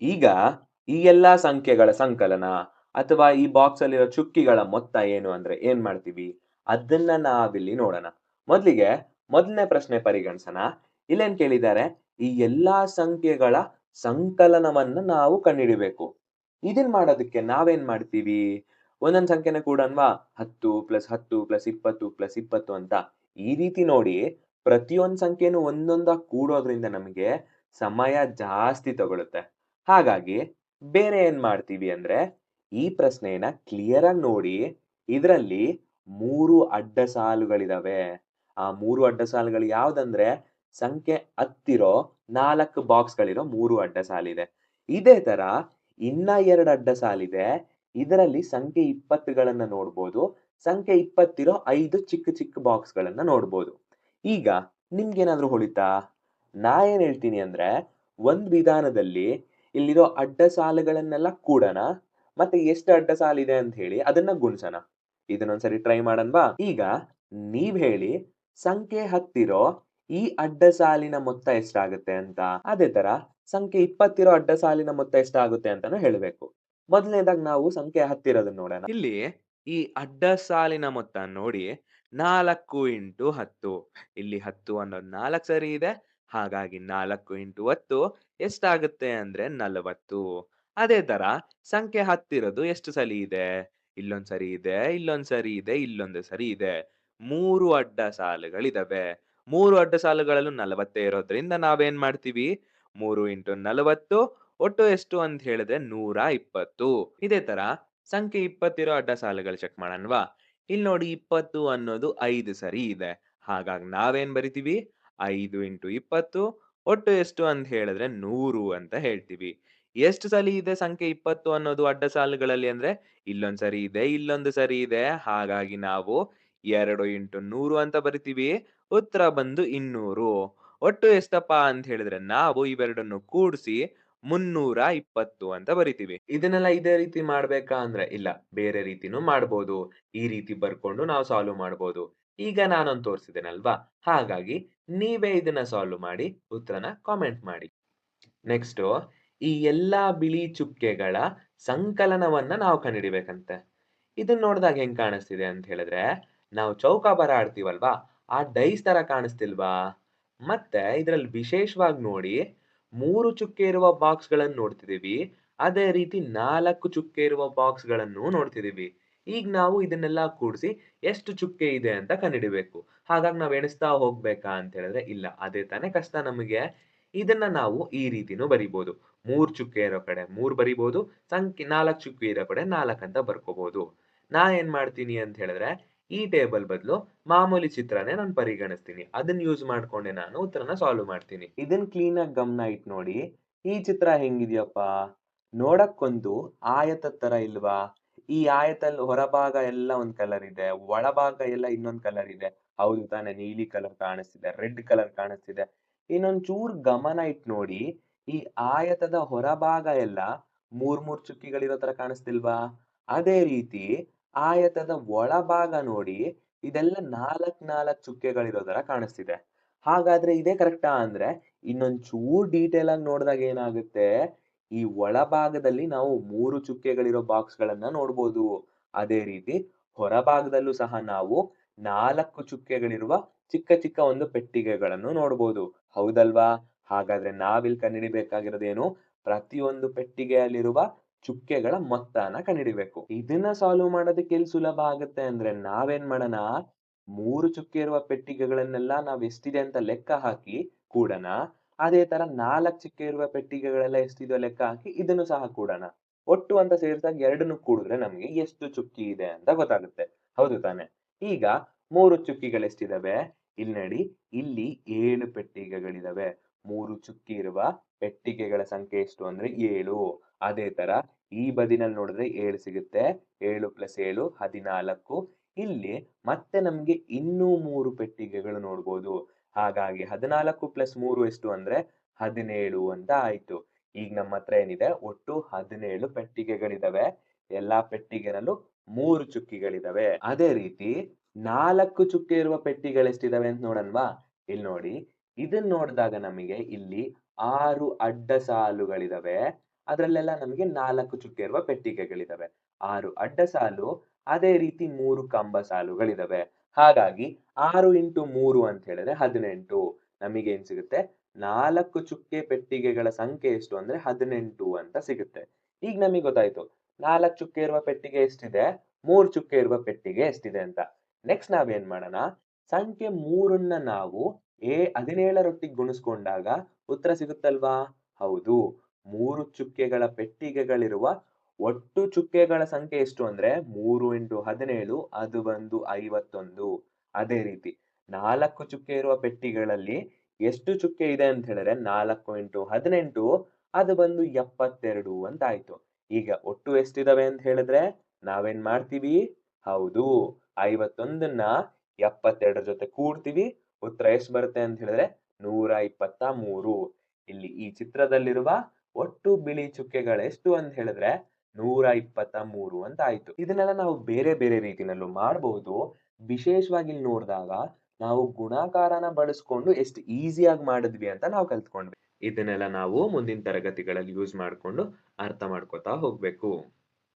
ಈಗ ಈ ಎಲ್ಲಾ ಸಂಖ್ಯೆಗಳ ಸಂಕಲನ ಅಥವಾ ಈ ಬಾಕ್ಸ್ ಅಲ್ಲಿರೋ ಚುಕ್ಕಿಗಳ ಮೊತ್ತ ಏನು ಅಂದ್ರೆ ಏನ್ ಮಾಡ್ತೀವಿ? ಅದನ್ನ ನಾವಿಲ್ಲಿ ನೋಡೋಣ. ಮೊದ್ಲಿಗೆ ಮೊದಲನೇ ಪ್ರಶ್ನೆ ಪರಿಗಣಿಸೋಣ. ಇಲ್ಲೇನ್ ಕೇಳಿದ್ದಾರೆ? ಈ ಎಲ್ಲಾ ಸಂಖ್ಯೆಗಳ ಸಂಕಲನವನ್ನ ನಾವು ಕಂಡುಹಿಡಿಬೇಕು. ಇದನ್ ಮಾಡೋದಕ್ಕೆ ನಾವೇನ್ ಮಾಡ್ತೀವಿ? ಒಂದೊಂದ್ ಸಂಖ್ಯೆನ ಕೂಡನ್ವಾ 10 + 10 + 20 + 20 ಅಂತ ಈ ರೀತಿ ನೋಡಿ ಪ್ರತಿಯೊಂದ್ ಸಂಖ್ಯೆನು ಒಂದೊಂದಾಗಿ ಕೂಡೋದ್ರಿಂದ ನಮಗೆ ಸಮಯ ಜಾಸ್ತಿ ತಗೊಳುತ್ತೆ. ಹಾಗಾಗಿ ಬೇರೆ ಏನ್ ಮಾಡ್ತೀವಿ ಅಂದ್ರೆ, ಈ ಪ್ರಶ್ನೆನ ಕ್ಲಿಯರ್ ಆಗಿ ನೋಡಿ, ಇದ್ರಲ್ಲಿ 3 ಅಡ್ಡ ಸಾಲುಗಳಿದಾವೆ. ಆ 3 ಅಡ್ಡ ಸಾಲುಗಳು ಯಾವ್ದಂದ್ರೆ, ಸಂಖ್ಯೆ 10 ಇರೋ 4 ಬಾಕ್ಸ್‌ಗಳಿರೋ 3 ಅಡ್ಡ ಸಾಲಿದೆ. ಇದೇ ತರ ಇನ್ನ 2 ಅಡ್ಡ ಸಾಲಿದೆ. ಇದರಲ್ಲಿ ಸಂಖ್ಯೆ 20ಗಳನ್ನ ನೋಡ್ಬೋದು. ಸಂಖ್ಯೆ 20 ಇರೋ 5 ಚಿಕ್ಕ ಚಿಕ್ಕ ಬಾಕ್ಸ್‌ಗಳನ್ನ ನೋಡ್ಬೋದು. ಈಗ ನಿಮ್ಗೇನಾದ್ರೂ ಹೊಳಿತಾ? ನಾ ಏನ್ ಹೇಳ್ತೀನಿ ಅಂದ್ರೆ, ಒಂದ್ ವಿಧಾನದಲ್ಲಿ ಇಲ್ಲಿರೋ ಅಡ್ಡ ಸಾಲುಗಳನ್ನೆಲ್ಲ ಕೂಡೋಣ. ಮತ್ತೆ ಎಷ್ಟು ಅಡ್ಡ ಸಾಲಿದೆ ಅಂತ ಹೇಳಿ ಅದನ್ನ ಗುಣಿಸೋಣ. ಇದನ್ನೊಂದ್ಸರಿ ಟ್ರೈ ಮಾಡಣ್ವಾ? ಈಗ ನೀವ್ ಹೇಳಿ ಸಂಖ್ಯೆ 10 ಇರೋ ಈ ಅಡ್ಡ ಸಾಲಿನ ಮೊತ್ತ ಎಷ್ಟಾಗುತ್ತೆ ಅಂತ. ಅದೇ ತರ ಸಂಖ್ಯೆ 20 ಇರೋ ಅಡ್ಡ ಸಾಲಿನ ಮೊತ್ತ ಎಷ್ಟಾಗುತ್ತೆ ಅಂತಾನು ಹೇಳ್ಬೇಕು. ಮೊದಲನೇದಾಗಿ ನಾವು ಸಂಖ್ಯೆ 10 ಇರೋದನ್ನ ನೋಡೋಣ. ಇಲ್ಲಿ ಈ ಅಡ್ಡ ಸಾಲಿನ ಮೊತ್ತ ನೋಡಿ 4 ಇಂಟು 10. ಇಲ್ಲಿ 10 ಅನ್ನೋದು 4 ಸರಿ ಇದೆ. ಹಾಗಾಗಿ 4 ಇಂಟು 10 ಎಷ್ಟಾಗುತ್ತೆ ಅಂದ್ರೆ 40. ಅದೇ ತರ ಸಂಖ್ಯೆ 10 ಇರೋದು ಎಷ್ಟು ಸಲಿ ಇದೆ? ಇಲ್ಲೊಂದ್ ಸರಿ ಇದೆ, ಇಲ್ಲೊಂದ್ ಸರಿ ಇದೆ, ಇಲ್ಲೊಂದು ಸರಿ ಇದೆ. 3 ಅಡ್ಡ ಸಾಲುಗಳಿದಾವೆ. 3 ಅಡ್ಡ ಸಾಲುಗಳಲ್ಲೂ 40 ಇರೋದ್ರಿಂದ ನಾವೇನ್ ಮಾಡ್ತೀವಿ? 3 ಇಂಟು 40 ಒಟ್ಟು ಎಷ್ಟು ಅಂತ ಹೇಳಿದ್ರೆ 120. ಇದೇ ತರ ಸಂಖ್ಯೆ 20 ಇರೋ ಅಡ್ಡ ಸಾಲುಗಳು ಚೆಕ್ ಮಾಡಣ್ವಾ? ಇಲ್ಲಿ ನೋಡಿ 20 ಅನ್ನೋದು 5 ಸರಿ ಇದೆ. ಹಾಗಾಗಿ ನಾವೇನ್ ಬರಿತೀವಿ? 5 ಇಂಟು 20 ಒಟ್ಟು ಎಷ್ಟು ಅಂತ ಹೇಳಿದ್ರೆ 100 ಅಂತ ಹೇಳ್ತೀವಿ. ಎಷ್ಟು ಸಲಿ ಇದೆ ಸಂಖ್ಯೆ 20 ಅನ್ನೋದು ಅಡ್ಡ ಸಾಲುಗಳಲ್ಲಿ ಅಂದ್ರೆ ಇಲ್ಲೊಂದ್ ಸರಿ ಇದೆ, ಇಲ್ಲೊಂದು ಸರಿ ಇದೆ. ಹಾಗಾಗಿ ನಾವು 2 ಇಂಟು 100 ಅಂತ ಬರಿತೀವಿ. ಉತ್ತರ ಬಂದು 200. ಒಟ್ಟು ಎಷ್ಟಪ್ಪಾ ಅಂತ ಹೇಳಿದ್ರೆ ನಾವು ಇವೆರಡನ್ನು ಕೂಡಿಸಿ 320 ಅಂತ ಬರಿತೀವಿ. ಇದನ್ನೆಲ್ಲ ಇದೇ ರೀತಿ ಮಾಡ್ಬೇಕಾ ಅಂದ್ರೆ ಇಲ್ಲ, ಬೇರೆ ರೀತಿನೂ ಮಾಡ್ಬೋದು. ಈ ರೀತಿ ಬರ್ಕೊಂಡು ನಾವು ಸಾಲ್ವ್ ಮಾಡ್ಬೋದು. ಈಗ ನಾನೊಂದ್ ತೋರಿಸಿದ್ದೇನಲ್ವಾ? ಹಾಗಾಗಿ ನೀವೇ ಇದನ್ನ ಸಾಲ್ವ್ ಮಾಡಿ ಉತ್ತರನ ಕಾಮೆಂಟ್ ಮಾಡಿ. ನೆಕ್ಸ್ಟು ಈ ಎಲ್ಲಾ ಬಿಳಿ ಚುಕ್ಕೆಗಳ ಸಂಕಲನವನ್ನ ನಾವು ಕಂಡುಹಿಡಿಬೇಕಂತೆ. ಇದನ್ನ ನೋಡಿದಾಗ ಹೆಂಗ್ ಕಾಣಿಸ್ತಿದೆ ಅಂತ ಹೇಳಿದ್ರೆ, ನಾವು ಚೌಕಾಬಾರ ಆಡ್ತೀವಲ್ವಾ? ಆ ಡೈಸ್ ತರ ಕಾಣಿಸ್ತಿಲ್ವಾ? ಮತ್ತೆ ಇದ್ರಲ್ಲಿ ವಿಶೇಷವಾಗಿ ನೋಡಿ 3 ಚುಕ್ಕೆ ಇರುವ ಬಾಕ್ಸ್‌ಗಳನ್ನ ನೋಡ್ತಿದೀವಿ. ಅದೇ ರೀತಿ 4 ಚುಕ್ಕೆ ಇರುವ ಬಾಕ್ಸ್‌ಗಳನ್ನೂ ನೋಡ್ತಿದೀವಿ. ಈಗ ನಾವು ಇದನ್ನೆಲ್ಲ ಕೂಡಿಸಿ ಎಷ್ಟು ಚುಕ್ಕೆ ಇದೆ ಅಂತ ಕಂಡುಹಿಡಿಬೇಕು. ಹಾಗಾಗಿ ನಾವು ಎಣಿಸ್ತಾ ಹೋಗ್ಬೇಕಾ ಅಂತ ಹೇಳಿದ್ರೆ ಇಲ್ಲ. ಅದೇ ತಾನೇ ಕಷ್ಟ ನಮಗೆ. ಇದನ್ನ ನಾವು ಈ ರೀತಿನೂ ಬರಿಬೋದು. 3 ಚುಕ್ಕೆ ಇರೋ ಕಡೆ 3 ಬರಿಬೋದು. 4 ಚುಕ್ಕೆ ಇರೋ ಕಡೆ 4 ಅಂತ ಬರ್ಕೋಬಹುದು. ನಾ ಏನ್ ಮಾಡ್ತೀನಿ ಅಂತ ಹೇಳಿದ್ರೆ, ಈ ಟೇಬಲ್ ಬದಲು ಮಾಮೂಲಿ ಚಿತ್ರನೇ ನಾನು ಪರಿಗಣಿಸ್ತೀನಿ. ಅದನ್ನ ಯೂಸ್ ಮಾಡ್ಕೊಂಡೆ ನಾನು ಉತ್ತರನ ಸಾಲ್ವ್ ಮಾಡ್ತೀನಿ. ಇದನ್ನ ಕ್ಲೀನಾಗಿ ಗಮನ ಇಟ್ಟು ನೋಡಿ. ಈ ಚಿತ್ರ ಹೆಂಗಿದ್ಯಪ್ಪ? ನೋಡಕ್ಕೊಂದು ಆಯತದ ತರ ಇಲ್ವಾ? ಈ ಆಯತಲ್ಲಿ ಹೊರಭಾಗ ಎಲ್ಲ ಒಂದ್ ಕಲರ್ ಇದೆ. ಒಳಭಾಗ ಎಲ್ಲ ಇನ್ನೊಂದ್ ಕಲರ್ ಇದೆ. ಹೌದು ತಾನೇ? ನೀಲಿ ಕಲರ್ ಕಾಣಿಸ್ತಿದೆ, ರೆಡ್ ಕಲರ್ ಕಾಣಿಸ್ತಿದೆ. ಇನ್ನೊಂದ್ ಚೂರ್ ಗಮನ ಇಟ್ಟು ನೋಡಿ. ಈ ಆಯತದ ಹೊರಭಾಗ ಎಲ್ಲ 3 ಚುಕ್ಕಿಗಳಿರೋ ತರ ಕಾಣಿಸ್ತಿಲ್ವಾ? ಅದೇ ರೀತಿ ಆಯತದ ಒಳಭಾಗ ನೋಡಿ. ಇದೆಲ್ಲ 4 ಚುಕ್ಕೆಗಳಿರೋ ತರ ಕಾಣಿಸ್ತಿದೆ. ಹಾಗಾದ್ರೆ ಇದೇ ಕರೆಕ್ಟಾ ಅಂದ್ರೆ ಇನ್ನೊಂದ್ ಚೂರ್ ಡೀಟೇಲ್ ಆಗಿ ನೋಡಿದಾಗ ಏನಾಗುತ್ತೆ? ಈ ಒಳಭಾಗದಲ್ಲಿ ನಾವು 3 ಚುಕ್ಕೆಗಳಿರೋ ಬಾಕ್ಸ್‌ಗಳನ್ನ ನೋಡ್ಬೋದು. ಅದೇ ರೀತಿ ಹೊರಭಾಗದಲ್ಲೂ ಸಹ ನಾವು 4 ಚುಕ್ಕೆಗಳಿರುವ ಚಿಕ್ಕ ಚಿಕ್ಕ ಒಂದು ಪೆಟ್ಟಿಗೆಗಳನ್ನು ನೋಡ್ಬೋದು. ಹೌದಲ್ವಾ? ಹಾಗಾದ್ರೆ ನಾವಿಲ್ಲಿ ಕಂಡುಹಿಡಿಬೇಕಾಗಿರೋದೇನು? ಪ್ರತಿಯೊಂದು ಪೆಟ್ಟಿಗೆಯಲ್ಲಿರುವ ಚುಕ್ಕೆಗಳ ಮೊತ್ತನ ಕಂಡುಹಿಡಿಬೇಕು. ಇದನ್ನ ಸಾಲ್ವ್ ಮಾಡೋದಕ್ಕೆ ಎಲ್ಲಿ ಸುಲಭ ಆಗುತ್ತೆ ಅಂದ್ರೆ ನಾವೇನ್ ಮಾಡೋಣ? 3 ಚುಕ್ಕೆ ಇರುವ ಪೆಟ್ಟಿಗೆಗಳನ್ನೆಲ್ಲ ನಾವ್ ಎಷ್ಟಿದೆ ಅಂತ ಲೆಕ್ಕ ಹಾಕಿ ಕೂಡೋಣ. ಅದೇ ತರ 4 ಚುಕ್ಕೆ ಇರುವ ಪೆಟ್ಟಿಗೆಗಳೆಲ್ಲ ಎಷ್ಟಿದೆ ಲೆಕ್ಕ ಹಾಕಿ ಇದನ್ನು ಸಹ ಕೂಡೋಣ. ಒಟ್ಟು ಅಂತ ಸೇರಿಸಿದಾಗ 2ನ್ನು ಕೂಡಿದ್ರೆ ನಮ್ಗೆ ಎಷ್ಟು ಚುಕ್ಕಿ ಇದೆ ಅಂತ ಗೊತ್ತಾಗುತ್ತೆ. ಹೌದು ತಾನೇ? ಈಗ 3 ಚುಕ್ಕಿಗಳೆಷ್ಟಿದಾವೆ? ಇಲ್ಲಿ ನೋಡಿ, ಇಲ್ಲಿ 7 ಪೆಟ್ಟಿಗೆಗಳಿದಾವೆ. 3 ಚುಕ್ಕಿ ಇರುವ ಪೆಟ್ಟಿಗೆಗಳ ಸಂಖ್ಯೆ ಎಷ್ಟು ಅಂದ್ರೆ 7. ಅದೇ ತರ ಈ ಬದಿನಲ್ಲಿ ನೋಡಿದ್ರೆ 7 ಸಿಗುತ್ತೆ. 7 + 7 14. ಇಲ್ಲಿ ಮತ್ತೆ ನಮ್ಗೆ ಇನ್ನೂ 3 ಪೆಟ್ಟಿಗೆಗಳು ನೋಡ್ಬೋದು. ಹಾಗಾಗಿ 14 + 3 ಎಷ್ಟು ಅಂದ್ರೆ 17 ಅಂತ ಆಯ್ತು. ಈಗ ನಮ್ಮ ಹತ್ರ ಏನಿದೆ ಒಟ್ಟು 17 ಪೆಟ್ಟಿಗೆಗಳಿದಾವೆ. ಎಲ್ಲಾ ಪೆಟ್ಟಿಗೆನಲ್ಲೂ 3 ಚುಕ್ಕಿಗಳಿದಾವೆ. ಅದೇ ರೀತಿ 4 ಚುಕ್ಕೆ ಇರುವ ಪೆಟ್ಟಿಗೆಳೆಷ್ಟಿದಾವೆ ಅಂತ ನೋಡೋಣ್ವಾ? ಇಲ್ಲಿ ನೋಡಿ. ಇದನ್ನ ನೋಡಿದಾಗ ನಮಗೆ ಇಲ್ಲಿ 6 ಅಡ್ಡ ಸಾಲುಗಳಿದಾವೆ. ಅದ್ರಲ್ಲೆಲ್ಲ ನಮಗೆ 4 ಚುಕ್ಕೆ ಇರುವ ಪೆಟ್ಟಿಗೆಗಳಿದಾವೆ. 6 ಅಡ್ಡ ಸಾಲು, ಅದೇ ರೀತಿ 3 ಕಂಬ ಸಾಲುಗಳಿದಾವೆ. ಹಾಗಾಗಿ 6 ಇಂಟು 3 ಅಂತ ಹೇಳಿದ್ರೆ 18. ನಮಿಗೇನ್ ಸಿಗುತ್ತೆ? 4 ಚುಕ್ಕೆ ಪೆಟ್ಟಿಗೆಗಳ ಸಂಖ್ಯೆ ಎಷ್ಟು ಅಂದ್ರೆ 18 ಅಂತ ಸಿಗುತ್ತೆ. ಈಗ ನಮಿಗ್ ಗೊತ್ತಾಯ್ತು. 4 ಚುಕ್ಕೆ ಇರುವ ಪೆಟ್ಟಿಗೆ ಎಷ್ಟಿದೆ? 3 ಚುಕ್ಕೆ ಇರುವ ಪೆಟ್ಟಿಗೆ ಎಷ್ಟಿದೆ ಅಂತ. ನೆಕ್ಸ್ಟ್ ನಾವೇನ್ ಮಾಡೋಣ? ಸಂಖ್ಯೆ 3ನ್ನ ನಾವು 17ರೊಟ್ಟಿಗೆ ಗುಣಿಸ್ಕೊಂಡಾಗ ಉತ್ತರ ಸಿಗುತ್ತಲ್ವಾ? ಹೌದು. 3 ಚುಕ್ಕೆಗಳ ಪೆಟ್ಟಿಗೆಗಳಿರುವ ಒಟ್ಟು ಚುಕ್ಕೆಗಳ ಸಂಖ್ಯೆ ಎಷ್ಟು ಅಂದ್ರೆ 3 ಇಂಟು 17 ಅದು ಬಂದು 51. ಅದೇ ರೀತಿ 4 ಚುಕ್ಕೆ ಇರುವ ಪೆಟ್ಟಿಗೆಗಳಲ್ಲಿ ಎಷ್ಟು ಚುಕ್ಕೆ ಇದೆ ಅಂತ ಹೇಳಿದ್ರೆ 4 ಇಂಟು 18 ಅದು ಬಂದು 72 ಅಂತ ಆಯ್ತು. ಈಗ ಒಟ್ಟು ಎಷ್ಟಿದಾವೆ ಅಂತ ಹೇಳಿದ್ರೆ ನಾವೇನ್ ಮಾಡ್ತೀವಿ? ಹೌದು. 51ನ್ನ 72 ಜೊತೆ ಕೂಡ್ತೀವಿ. ಉತ್ತರ ಎಷ್ಟು ಬರುತ್ತೆ ಅಂತ ಹೇಳಿದ್ರೆ 123. ಇಲ್ಲಿ ಈ ಚಿತ್ರದಲ್ಲಿರುವ ಒಟ್ಟು ಬಿಳಿ ಚುಕ್ಕೆಗಳೆಷ್ಟು ಅಂತ ಹೇಳಿದ್ರೆ 123 ಅಂತ ಆಯ್ತು. ಇದನ್ನೆಲ್ಲ ನಾವು ಬೇರೆ ಬೇರೆ ರೀತಿನಲ್ಲೂ ಮಾಡಬಹುದು. ವಿಶೇಷವಾಗಿ ಇಲ್ಲಿ ನೋಡಿದಾಗ ನಾವು ಗುಣಾಕಾರನ ಬಳಸ್ಕೊಂಡು ಎಷ್ಟು ಈಸಿಯಾಗಿ ಮಾಡಿದ್ವಿ ಅಂತ ನಾವು ಕಲ್ತ್ಕೊಂಡ್ವಿ. ಇದನ್ನೆಲ್ಲ ನಾವು ಮುಂದಿನ ತರಗತಿಗಳಲ್ಲಿ ಯೂಸ್ ಮಾಡ್ಕೊಂಡು ಅರ್ಥ ಮಾಡ್ಕೊತಾ ಹೋಗ್ಬೇಕು.